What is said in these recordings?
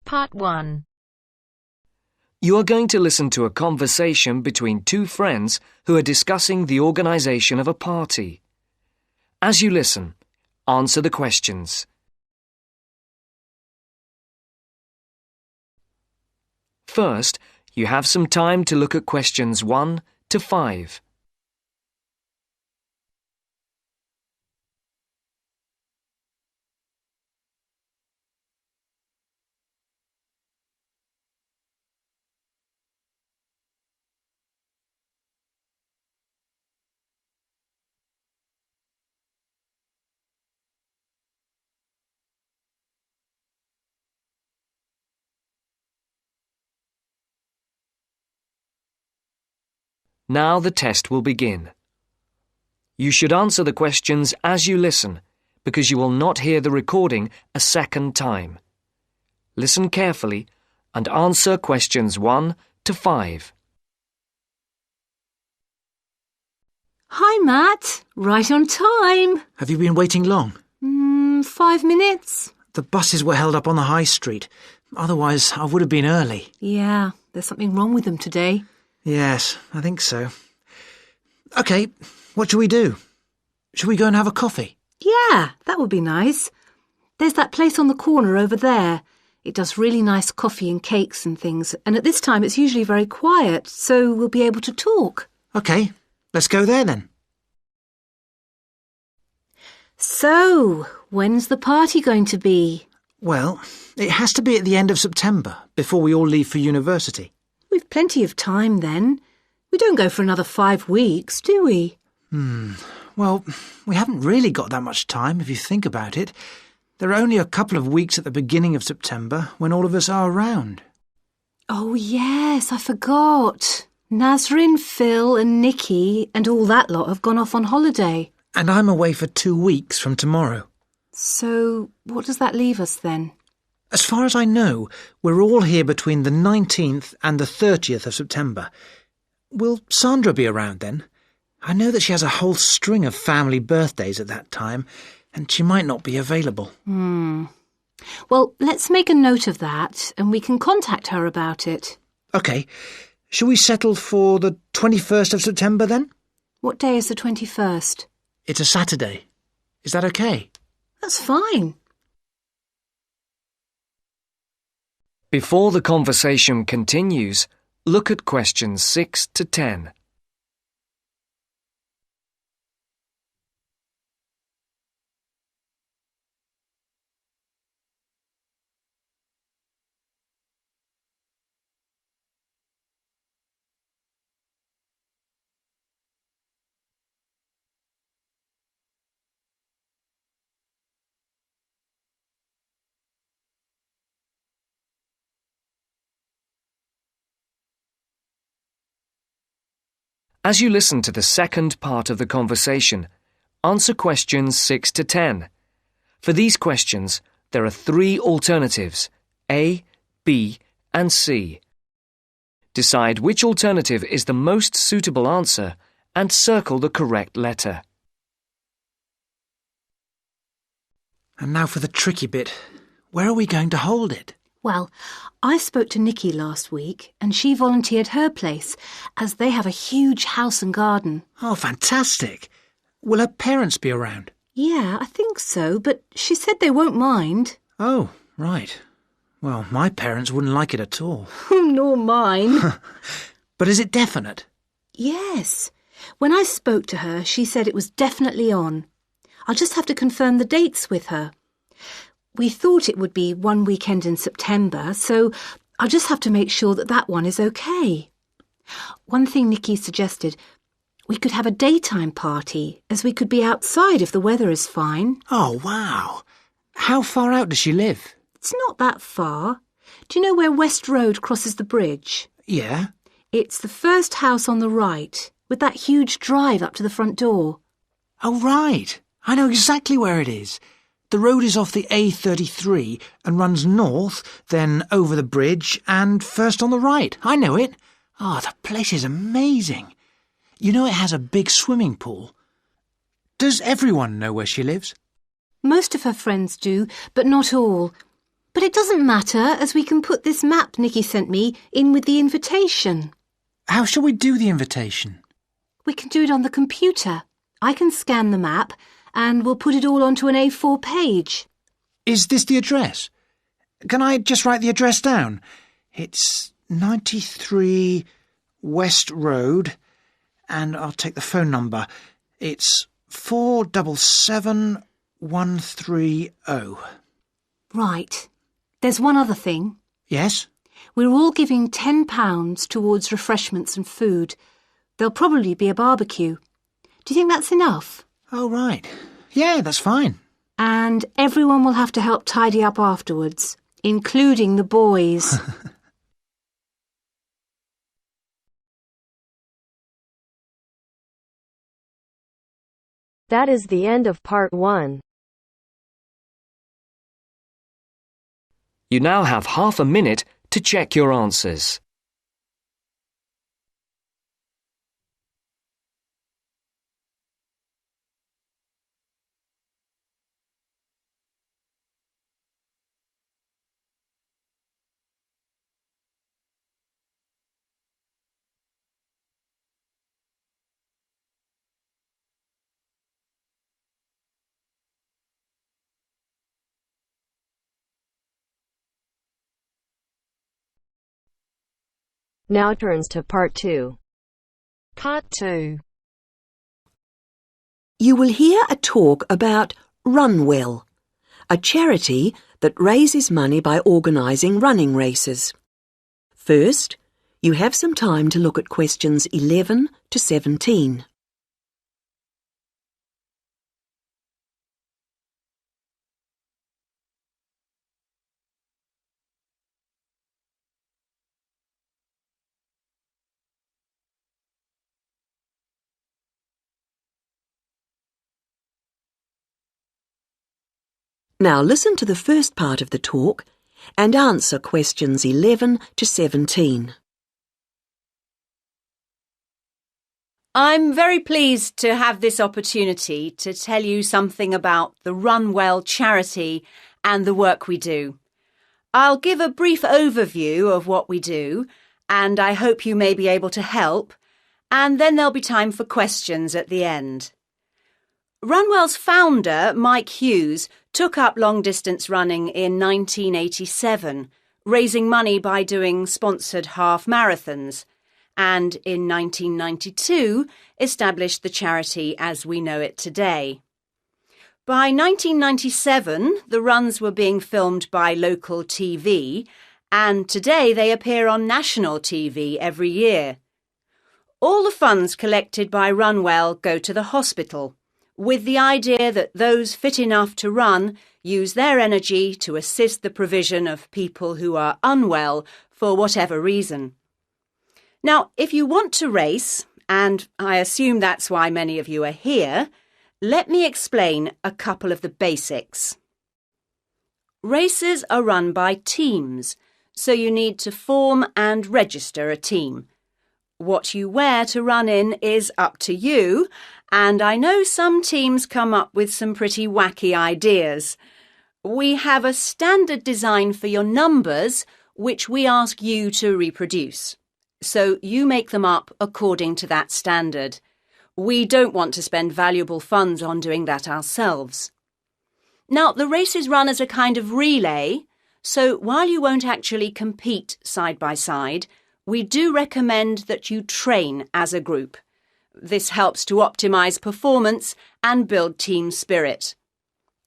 Part 1. You are going to listen to a conversation between two friends who are discussing the organisation of a party. As you listen, answer the questions. First, you have some time to look at questions 1 to 5. Now the test will begin. You should answer the questions as you listen, because you will not hear the recording a second time. Listen carefully and answer questions 1 to 5. Hi, Matt. Right on time. Have you been waiting long? 5 minutes. The buses were held up on the high street. Otherwise, I would have been early. Yeah, there's something wrong with them today. Yes, I think so. OK, what shall we do? Shall we go and have a coffee? Yeah, that would be nice. There's that place on the corner over there. It does really nice coffee and cakes and things, and at this time it's usually very quiet, so we'll be able to talk. OK, let's go there then. So, when's the party going to be? Well, it has to be at the end of September, before we all leave for university. We've plenty of time then. We don't go for another 5 weeks, do we? Well, we haven't really got that much time, if you think about it. There are only a couple of weeks at the beginning of September when all of us are around. Oh, yes, I forgot. Nazrin, Phil and Nikki and all that lot have gone off on holiday. And I'm away for 2 weeks from tomorrow. So, what does that leave us then? As far as I know, we're all here between the 19th and the 30th of September. Will Sandra be around then? I know that she has a whole string of family birthdays at that time, and she might not be available. Well, let's make a note of that, and we can contact her about it. OK. Shall we settle for the 21st of September then? What day is the 21st? It's a Saturday. Is that OK? That's fine. Before the conversation continues, look at questions 6 to 10. As you listen to the second part of the conversation, answer questions 6 to 10. For these questions, there are 3 alternatives, A, B, and C. Decide which alternative is the most suitable answer and circle the correct letter. And now for the tricky bit. Where are we going to hold it? Well, I spoke to Nikki last week and she volunteered her place as they have a huge house and garden. Oh, fantastic. Will her parents be around? Yeah, I think so, but she said they won't mind. Oh, right. Well, my parents wouldn't like it at all. Nor mine. But is it definite? Yes. When I spoke to her, she said it was definitely on. I'll just have to confirm the dates with her. We thought it would be one weekend in September, so I'll just have to make sure that that one is okay. One thing Nikki suggested, we could have a daytime party, as we could be outside if the weather is fine. Oh, wow. How far out does she live? It's not that far. Do you know where West Road crosses the bridge? Yeah. It's the first house on the right, with that huge drive up to the front door. Oh, right. I know exactly where it is. The road is off the A33 and runs north, then over the bridge and first on the right. I know it. Oh, the place is amazing. You know it has a big swimming pool. Does everyone know where she lives? Most of her friends do, but not all. But it doesn't matter, as we can put this map Nikki sent me in with the invitation. How shall we do the invitation? We can do it on the computer. I can scan the map and we'll put it all onto an A4 page. Is this the address? Can I just write the address down? It's 93 West Road, and I'll take the phone number. It's 477130. Right. There's one other thing. Yes? We're all giving £10 towards refreshments and food. There'll probably be a barbecue. Do you think that's enough? Oh, right. Yeah, that's fine. And everyone will have to help tidy up afterwards, including the boys. That is the end of part 1. You now have half a minute to check your answers. Now turns to part 2. Part 2. You will hear a talk about Runwell, a charity that raises money by organising running races. First, you have some time to look at questions 11 to 17. Now listen to the first part of the talk and answer questions 11 to 17. I'm very pleased to have this opportunity to tell you something about the Runwell charity and the work we do. I'll give a brief overview of what we do, and I hope you may be able to help, and then there'll be time for questions at the end. Runwell's founder, Mike Hughes, took up long-distance running in 1987, raising money by doing sponsored half marathons, and in 1992 established the charity as we know it today. By 1997, the runs were being filmed by local TV, and today they appear on national TV every year. All the funds collected by Runwell go to the hospital, with the idea that those fit enough to run use their energy to assist the provision of people who are unwell for whatever reason. Now, if you want to race, and I assume that's why many of you are here, let me explain a couple of the basics. Races are run by teams, so you need to form and register a team. What you wear to run in is up to you, and I know some teams come up with some pretty wacky ideas. We have a standard design for your numbers, which we ask you to reproduce. So you make them up according to that standard. We don't want to spend valuable funds on doing that ourselves. Now, the race is run as a kind of relay, so while you won't actually compete side by side, we do recommend that you train as a group. This helps to optimise performance and build team spirit.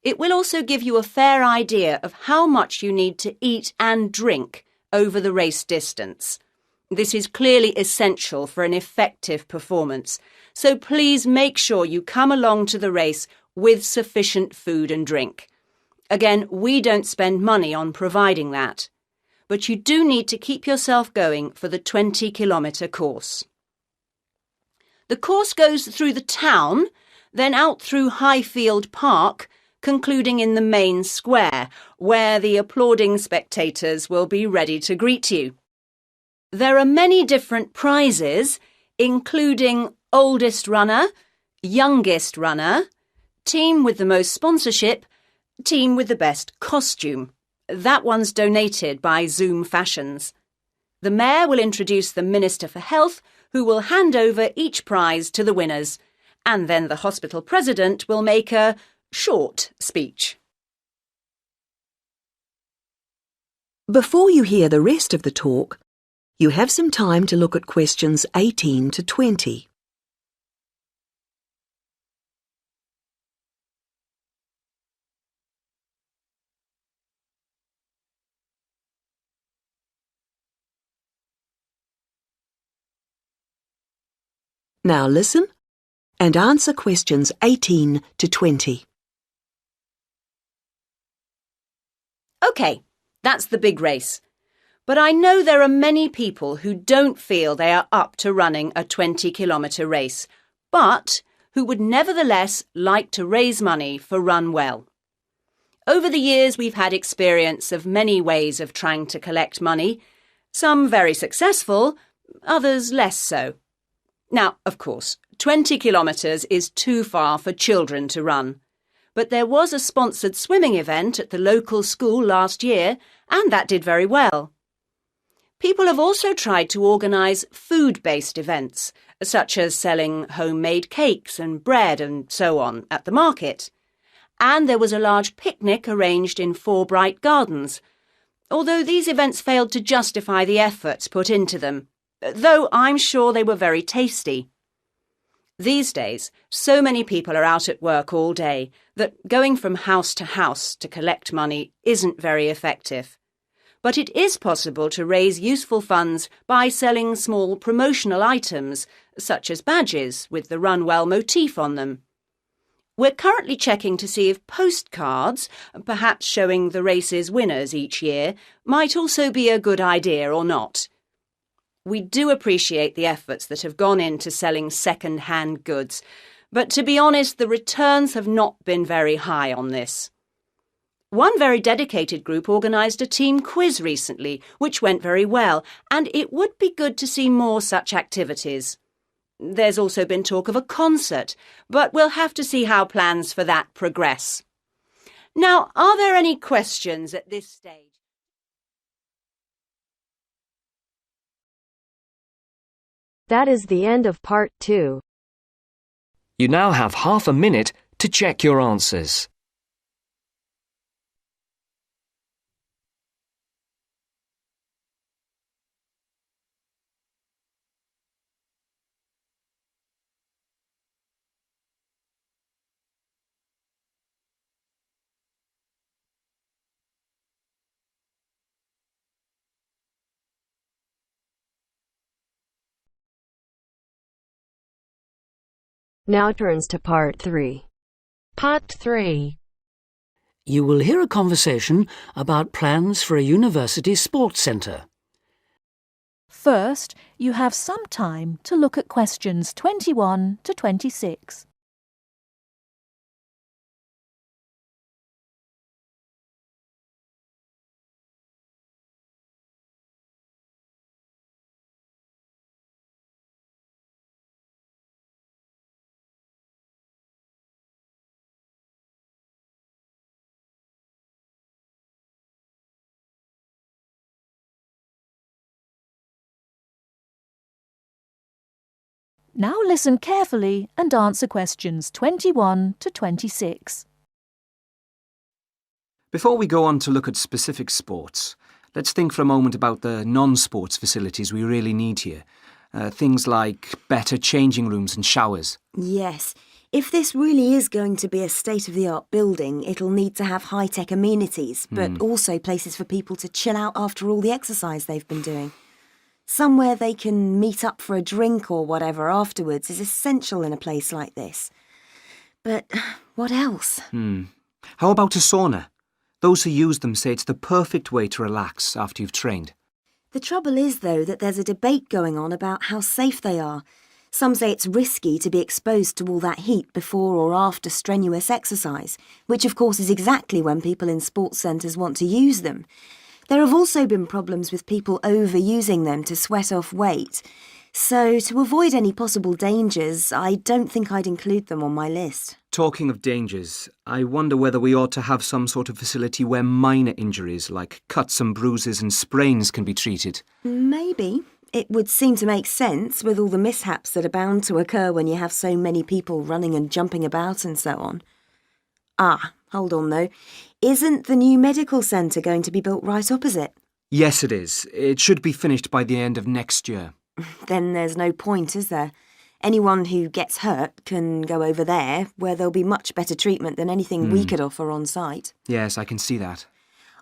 It will also give you a fair idea of how much you need to eat and drink over the race distance. This is clearly essential for an effective performance, so please make sure you come along to the race with sufficient food and drink. Again, we don't spend money on providing that, but you do need to keep yourself going for the 20-kilometre course. The course goes through the town, then out through Highfield Park, concluding in the main square, where the applauding spectators will be ready to greet you. There are many different prizes, including oldest runner, youngest runner, team with the most sponsorship, team with the best costume. That one's donated by Zoom Fashions. The Mayor will introduce the Minister for Health, who will hand over each prize to the winners, and then the hospital president will make a short speech. Before you hear the rest of the talk, you have some time to look at questions 18 to 20. Now listen and answer questions 18 to 20. OK, that's the big race. But I know there are many people who don't feel they are up to running a 20-kilometre race, but who would nevertheless like to raise money for Run Well. Over the years, we've had experience of many ways of trying to collect money, some very successful, others less so. Now, of course, 20 kilometres is too far for children to run. But there was a sponsored swimming event at the local school last year, and that did very well. People have also tried to organise food-based events, such as selling homemade cakes and bread and so on at the market. And there was a large picnic arranged in 4 Bright Gardens, although these events failed to justify the efforts put into them, though I'm sure they were very tasty. These days, so many people are out at work all day that going from house to collect money isn't very effective. But it is possible to raise useful funds by selling small promotional items, such as badges with the Run Well motif on them. We're currently checking to see if postcards, perhaps showing the race's winners each year, might also be a good idea or not. We do appreciate the efforts that have gone into selling second-hand goods, but to be honest, the returns have not been very high on this. One very dedicated group organised a team quiz recently, which went very well, and it would be good to see more such activities. There's also been talk of a concert, but we'll have to see how plans for that progress. Now, are there any questions at this stage? That is the end of part 2. You now have half a minute to check your answers. Now turns to part 3. Part 3. You will hear a conversation about plans for a university sports centre. First, you have some time to look at questions 21 to 26. Now listen carefully and answer questions 21 to 26. Before we go on to look at specific sports, let's think for a moment about the non-sports facilities we really need here. Things like better changing rooms and showers. Yes. If this really is going to be a state-of-the-art building, it'll need to have high-tech amenities, but also places for people to chill out after all the exercise they've been doing. Somewhere they can meet up for a drink or whatever afterwards is essential in a place like this. But what else? How about a sauna? Those who use them say it's the perfect way to relax after you've trained. The trouble is, though, that there's a debate going on about how safe they are. Some say it's risky to be exposed to all that heat before or after strenuous exercise, which of course is exactly when people in sports centres want to use them. There have also been problems with people overusing them to sweat off weight. So, to avoid any possible dangers, I don't think I'd include them on my list. Talking of dangers, I wonder whether we ought to have some sort of facility where minor injuries like cuts and bruises and sprains can be treated. Maybe. It would seem to make sense with all the mishaps that are bound to occur when you have so many people running and jumping about and so on. Ah, hold on though. Isn't the new medical centre going to be built right opposite? Yes, it is. It should be finished by the end of next year. Then there's no point, is there? Anyone who gets hurt can go over there, where there'll be much better treatment than anything we could offer on site. Yes, I can see that.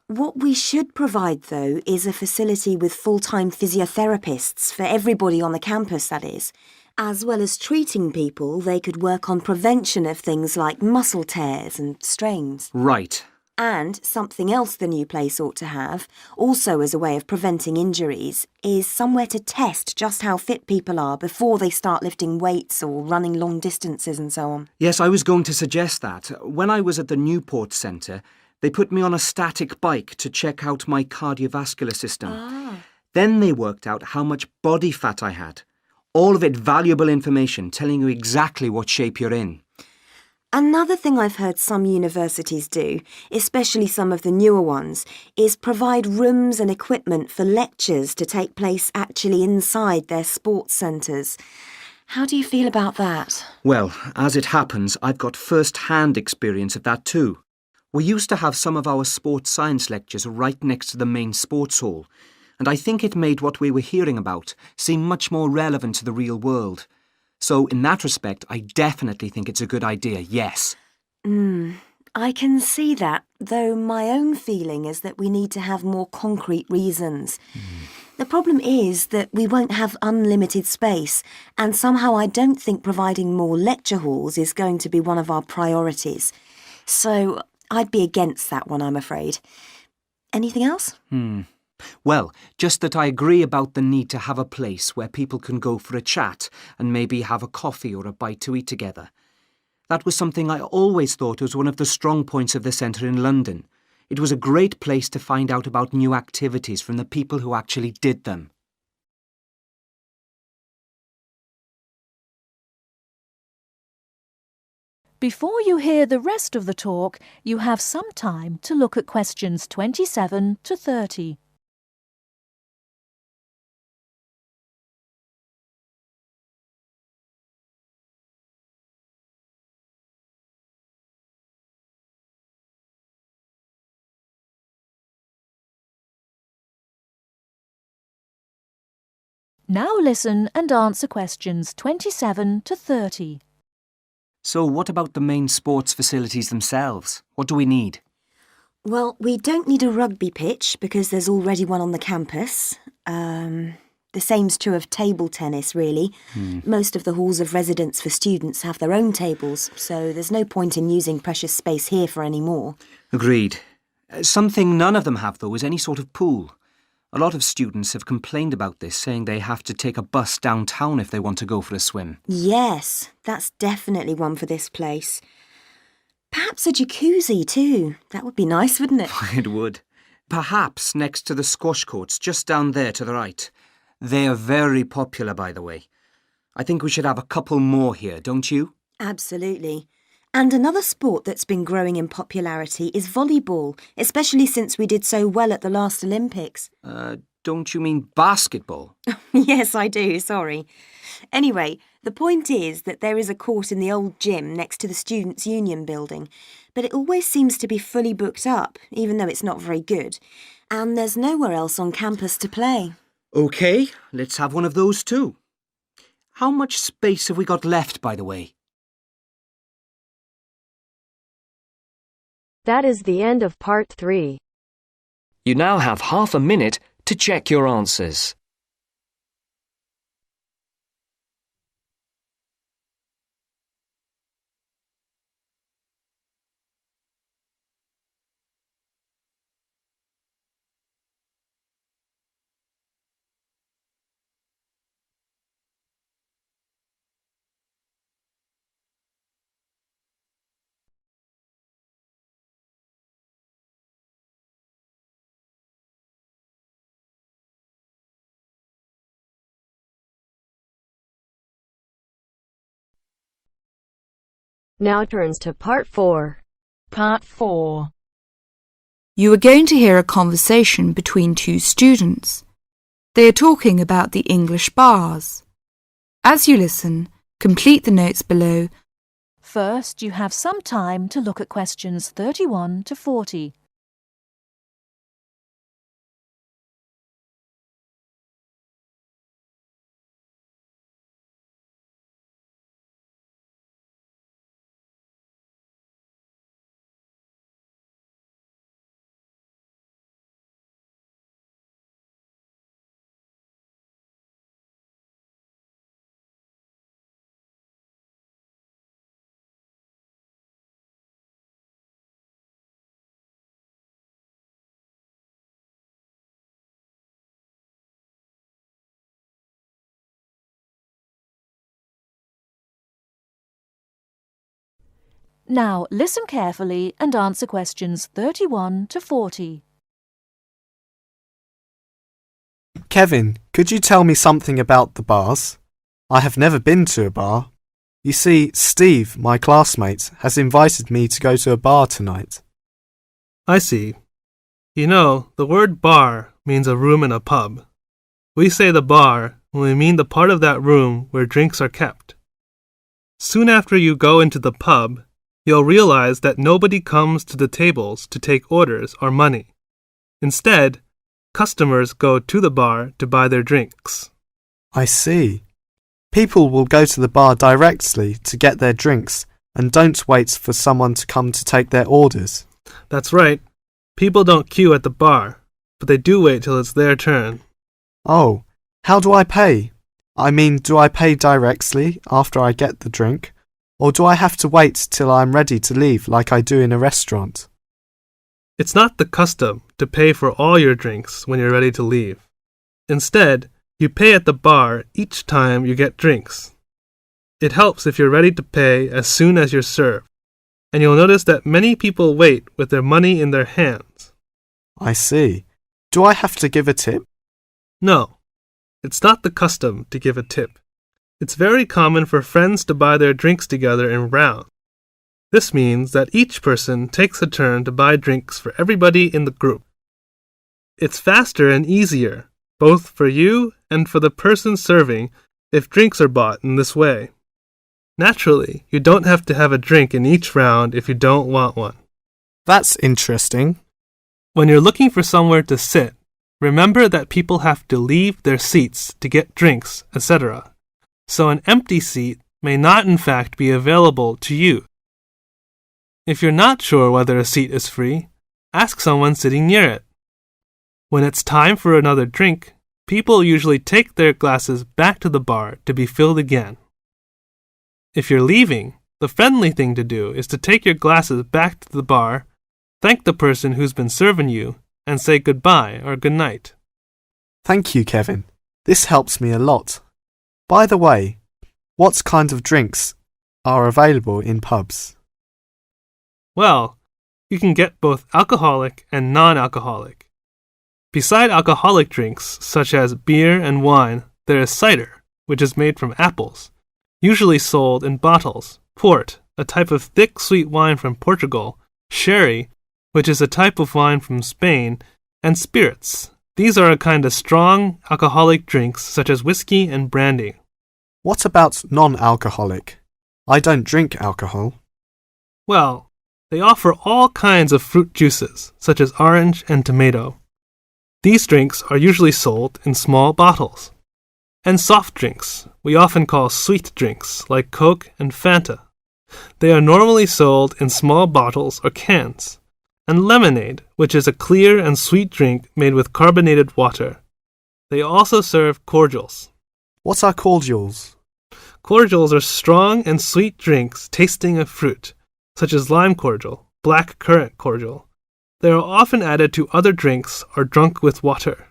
What we should provide, though, is a facility with full-time physiotherapists for everybody on the campus, that is. As well as treating people, they could work on prevention of things like muscle tears and strains. Right. And something else the new place ought to have, also as a way of preventing injuries, is somewhere to test just how fit people are before they start lifting weights or running long distances and so on. Yes, I was going to suggest that. When I was at the Newport Centre, they put me on a static bike to check out my cardiovascular system. Then they worked out how much body fat I had. All of it valuable information telling you exactly what shape you're in. Another thing I've heard some universities do, especially some of the newer ones, is provide rooms and equipment for lectures to take place actually inside their sports centres. How do you feel about that? Well, as it happens, I've got first-hand experience of that too. We used to have some of our sports science lectures right next to the main sports hall, and I think it made what we were hearing about seem much more relevant to the real world. So, in that respect, I definitely think it's a good idea, yes. I can see that, though my own feeling is that we need to have more concrete reasons. The problem is that we won't have unlimited space, and somehow I don't think providing more lecture halls is going to be one of our priorities. So, I'd be against that one, I'm afraid. Anything else? Well, just that I agree about the need to have a place where people can go for a chat and maybe have a coffee or a bite to eat together. That was something I always thought was one of the strong points of the centre in London. It was a great place to find out about new activities from the people who actually did them. Before you hear the rest of the talk, you have some time to look at questions 27 to 30. Now listen and answer questions 27 to 30. So what about the main sports facilities themselves? What do we need? Well, we don't need a rugby pitch because there's already one on the campus. The same's true of table tennis, really. Most of the halls of residence for students have their own tables, so there's no point in using precious space here for any more. Agreed. Something none of them have, though, is any sort of pool. A lot of students have complained about this, saying they have to take a bus downtown if they want to go for a swim. Yes, that's definitely one for this place. Perhaps a jacuzzi too. That would be nice, wouldn't it? It would. Perhaps next to the squash courts, just down there to the right. They are very popular, by the way. I think we should have a couple more here, don't you? Absolutely. And another sport that's been growing in popularity is volleyball, especially since we did so well at the last Olympics. Don't you mean basketball? Yes, I do, sorry. Anyway, the point is that there is a court in the old gym next to the Students' Union building, but it always seems to be fully booked up, even though it's not very good. And there's nowhere else on campus to play. OK, let's have one of those too. How much space have we got left, by the way? That is the end of part 3. You now have half a minute to check your answers. Now turns to part 4. Part 4. You are going to hear a conversation between two students. They are talking about the English bars. As you listen, complete the notes below. First, you have some time to look at questions 31 to 40. Now, listen carefully and answer questions 31 to 40. Kevin, could you tell me something about the bars? I have never been to a bar. You see, Steve, my classmate, has invited me to go to a bar tonight. I see. You know, the word bar means a room in a pub. We say the bar when we mean the part of that room where drinks are kept. Soon after you go into the pub, you'll realize that nobody comes to the tables to take orders or money. Instead, customers go to the bar to buy their drinks. I see. People will go to the bar directly to get their drinks and don't wait for someone to come to take their orders. That's right. People don't queue at the bar, but they do wait till it's their turn. Oh, how do I pay? I mean, do I pay directly after I get the drink? Or do I have to wait till I'm ready to leave like I do in a restaurant? It's not the custom to pay for all your drinks when you're ready to leave. Instead, you pay at the bar each time you get drinks. It helps if you're ready to pay as soon as you're served, and you'll notice that many people wait with their money in their hands. I see. Do I have to give a tip? No, it's not the custom to give a tip. It's very common for friends to buy their drinks together in rounds. This means that each person takes a turn to buy drinks for everybody in the group. It's faster and easier, both for you and for the person serving, if drinks are bought in this way. Naturally, you don't have to have a drink in each round if you don't want one. That's interesting. When you're looking for somewhere to sit, remember that people have to leave their seats to get drinks, etc. So an empty seat may not in fact be available to you. If you're not sure whether a seat is free, ask someone sitting near it. When it's time for another drink, people usually take their glasses back to the bar to be filled again. If you're leaving, the friendly thing to do is to take your glasses back to the bar, thank the person who's been serving you, and say goodbye or goodnight. Thank you, Kevin. This helps me a lot. By the way, what kind of drinks are available in pubs? Well, you can get both alcoholic and non-alcoholic. Beside alcoholic drinks, such as beer and wine, there is cider, which is made from apples, usually sold in bottles, port, a type of thick sweet wine from Portugal, sherry, which is a type of wine from Spain, and spirits. These are a kind of strong alcoholic drinks such as whiskey and brandy. What about non-alcoholic? I don't drink alcohol. Well, they offer all kinds of fruit juices, such as orange and tomato. These drinks are usually sold in small bottles. And soft drinks, we often call sweet drinks, like Coke and Fanta. They are normally sold in small bottles or cans. And lemonade, which is a clear and sweet drink made with carbonated water. They also serve cordials. What are cordials? Cordials are strong and sweet drinks tasting of fruit, such as lime cordial, black currant cordial. They are often added to other drinks or drunk with water.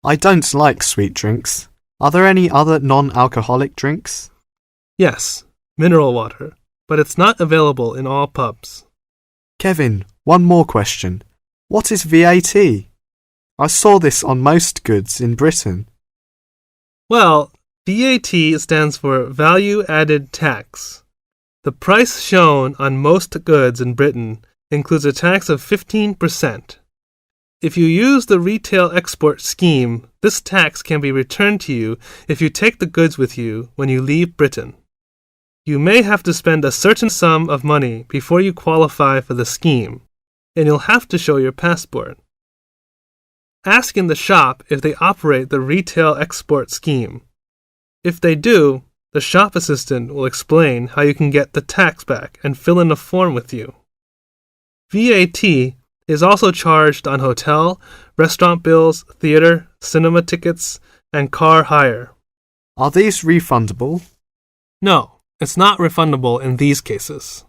I don't like sweet drinks. Are there any other non-alcoholic drinks? Yes, mineral water, but it's not available in all pubs. Kevin, one more question. What is VAT? I saw this on most goods in Britain. Well, VAT stands for Value Added Tax. The price shown on most goods in Britain includes a tax of 15%. If you use the retail export scheme, this tax can be returned to you if you take the goods with you when you leave Britain. You may have to spend a certain sum of money before you qualify for the scheme, and you'll have to show your passport. Ask in the shop if they operate the retail export scheme. If they do, the shop assistant will explain how you can get the tax back and fill in a form with you. VAT is also charged on hotel, restaurant bills, theatre, cinema tickets, and car hire. Are these refundable? No, it's not refundable in these cases.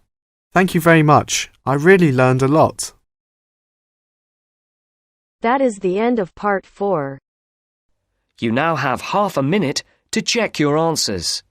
Thank you very much. I really learned a lot. That is the end of part 4. You now have half a minute to check your answers.